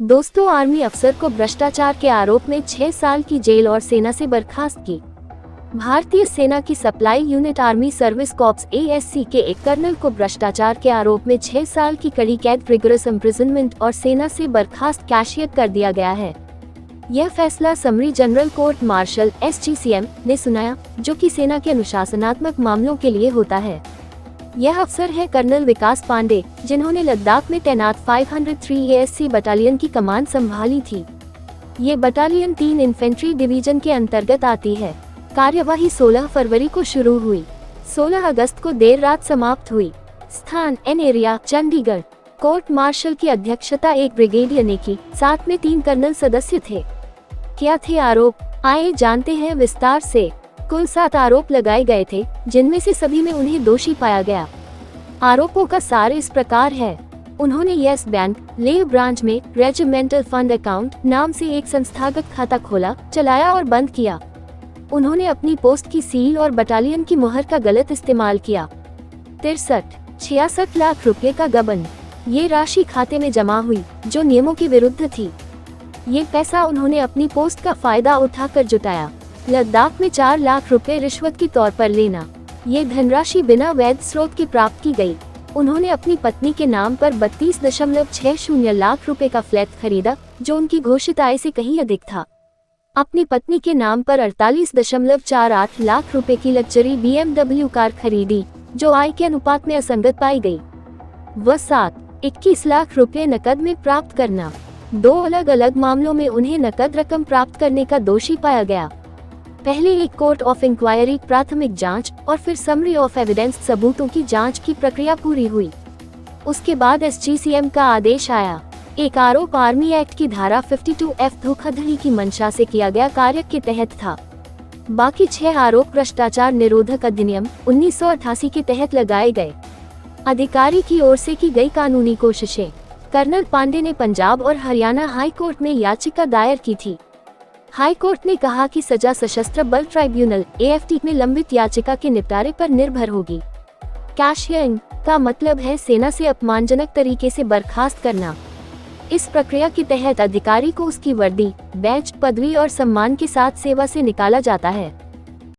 दोस्तों, आर्मी अफसर को भ्रष्टाचार के आरोप में 6 साल की जेल और सेना से बर्खास्त की। भारतीय सेना की supply unit army service corps ASC के एक कर्नल को भ्रष्टाचार के आरोप में 6 साल की कड़ी कैद, रिगरस इम्प्रिजनमेंट और सेना से बर्खास्त कैशियत कर दिया गया है। यह फैसला summary general court martial SGCM ने सुनाया, जो कि सेना के अनुशासनात्मक मामलों के लिए होता है। यह अफसर है कर्नल विकास पांडे, जिन्होंने लद्दाख में तैनात 503 ASC बटालियन की कमान संभाली थी। ये बटालियन 3 इन्फेंट्री डिवीजन के अंतर्गत आती है। कार्यवाही 16 फरवरी को शुरू हुई, 16 अगस्त को देर रात समाप्त हुई। स्थान N area, Chandigarh. Court martial की अध्यक्षता एक ब्रिगेडियर ने की, साथ में 3 कर्नल सदस्य थे। क्या थे आरोप, आइए जानते हैं विस्तार से। कुल 7 आरोप लगाए गए थे, जिनमें से सभी में उन्हें दोषी पाया गया। आरोपों का सार इस प्रकार है। उन्होंने येस बैंक, लेह ब्रांच में रेजिमेंटल फंड अकाउंट नाम से एक संस्थागत खाता खोला, चलाया और बंद किया। उन्होंने अपनी पोस्ट की सील और बटालियन की मुहर का गलत इस्तेमाल किया। 63-66 लाख रुपए का गबन। ये राशि खाते में जमा हुई, जो नियमों के विरुद्ध थी। ये पैसा उन्होंने अपनी पोस्ट का फायदा उठाकर जुटाया। लद्दाख में 4 लाख रुपए रिश्वत के तौर पर लेना। ये धनराशि बिना वैध स्रोत के प्राप्त की गई। उन्होंने अपनी पत्नी के नाम पर 32.60 लाख रुपए का फ्लैट खरीदा, जो उनकी घोषित आय से कहीं अधिक था। अपनी पत्नी के नाम पर 48.48 लाख रुपए की लग्जरी BMW कार खरीदी, जो आय के अनुपात में असंगत पाई गई। वह 21 लाख रुपए नकद में प्राप्त करना। 2 अलग अलग मामलों में उन्हें नकद रकम प्राप्त करने का दोषी पाया गया। पहले एक कोर्ट ऑफ इंक्वायरी प्राथमिक जांच और फिर समरी ऑफ एविडेंस सबूतों की जांच की प्रक्रिया पूरी हुई। उसके बाद SGCM का आदेश आया। एक आरोप आर्मी एक्ट की धारा 52F धोखाधड़ी की मंशा से किया गया कार्य के तहत था। बाकी 6 आरोप भ्रष्टाचार निरोधक अधिनियम 1988 के तहत लगाए गए। अधिकारी की ओर से की गई कानूनी कोशिशें। कर्नल पांडे ने पंजाब और हरियाणा हाई कोर्ट में याचिका दायर की थी। हाई कोर्ट ने कहा कि सजा सशस्त्र बल ट्राइब्यूनल AFT में लंबित याचिका के निपटारे पर निर्भर होगी। कैशियरिंग का मतलब है सेना से अपमानजनक तरीके से बर्खास्त करना। इस प्रक्रिया के तहत अधिकारी को उसकी वर्दी, बैज, पदवी और सम्मान के साथ सेवा से निकाला जाता है।